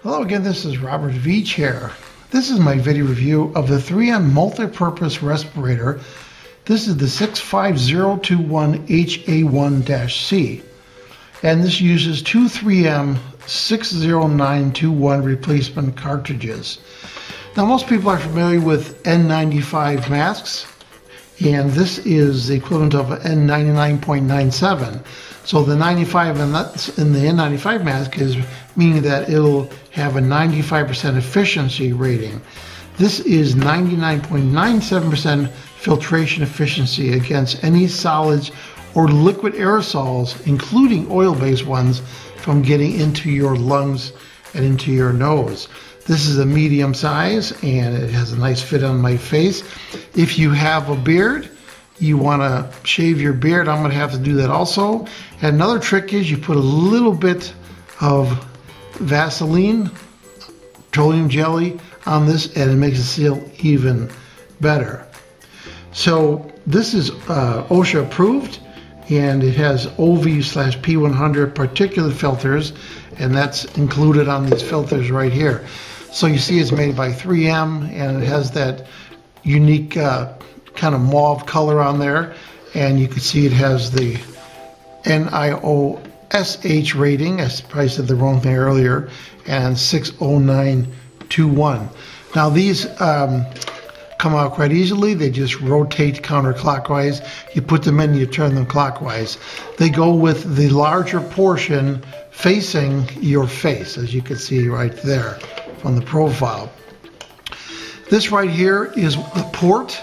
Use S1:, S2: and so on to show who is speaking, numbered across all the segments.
S1: Hello again, this is Robert Veach here. This is my video review of the 3M Multi-Purpose Respirator. This is the 65021HA1-C. And this uses two 3M 60921 replacement cartridges. Now most people are familiar with N95 masks, and this is the equivalent of N99.97. So the 95 in the N95 mask is meaning that it'll have a 95% efficiency rating. This is 99.97% filtration efficiency against any solids or liquid aerosols, including oil-based ones, from getting into your lungs and into your nose. This is a medium size and it has a nice fit on my face. If you have a beard, you want to shave your beard, I'm going to have to do that also. And another trick is you put a little bit of Vaseline, petroleum jelly on this, and it makes the seal even better. So this is OSHA approved, and it has OV/P100 particulate filters, and that's included on these filters right here. So you see it's made by 3M, and it has that unique kind of mauve color on there, and you can see it has the NIOSH rating, I probably said the wrong thing earlier, and 60921. Now these come out quite easily. They just rotate counterclockwise. You put them in, you turn them clockwise. They go with the larger portion facing your face, as you can see right there from the profile. This right here is the port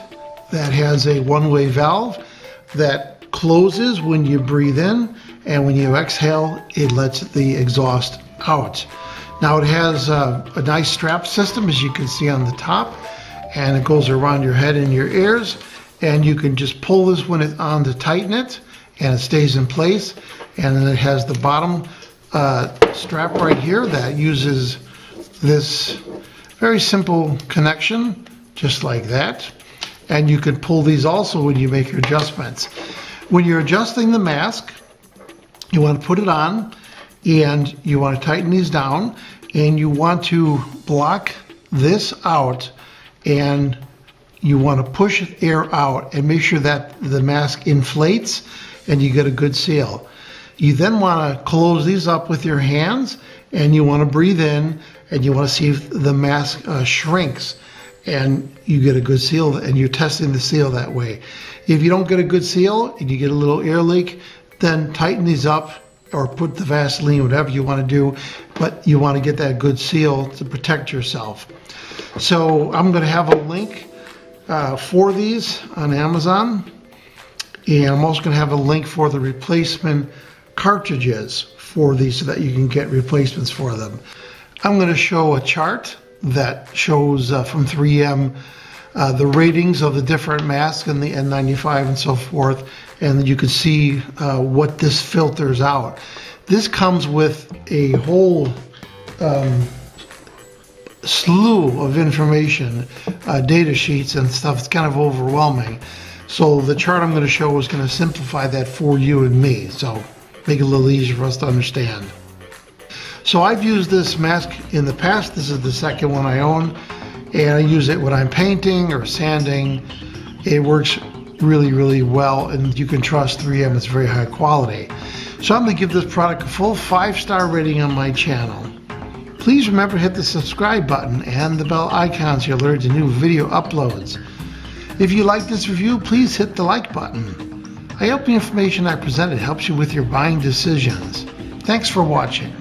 S1: that has a one-way valve that closes when you breathe in, and when you exhale, it lets the exhaust out. Now it has a nice strap system, as you can see on the top, and it goes around your head and your ears, and you can just pull this when it's on to tighten it, and it stays in place. And then it has the bottom strap right here that uses this very simple connection, just like that. And you can pull these also when you make your adjustments. When you're adjusting the mask, you want to put it on, and you want to tighten these down, and you want to block this out, and you want to push air out and make sure that the mask inflates and you get a good seal. You then want to close these up with your hands, and you want to breathe in, and you want to see if the mask shrinks, and you get a good seal, and you're testing the seal that way. If you don't get a good seal and you get a little air leak, then tighten these up or put the Vaseline, whatever you want to do, but you want to get that good seal to protect yourself. So I'm going to have a link for these on Amazon, and I'm also going to have a link for the replacement cartridges for these so that you can get replacements for them. I'm going to show a chart that shows from 3M the ratings of the different masks and the N95 and so forth, and you can see what this filters out. This comes with a whole slew of information, data sheets and stuff. It's kind of overwhelming. So the chart I'm going to show is going to simplify that for you and me, so make it a little easier for us to understand. So I've used this mask in the past. This is the second one I own, and I use it when I'm painting or sanding. It works really, really well, and you can trust 3M. It's very high quality. So I'm going to give this product a full 5-star rating on my channel. Please remember to hit the subscribe button and the bell icon so you're alerted to new video uploads. If you like this review, please hit the like button. I hope the information I presented helps you with your buying decisions. Thanks for watching.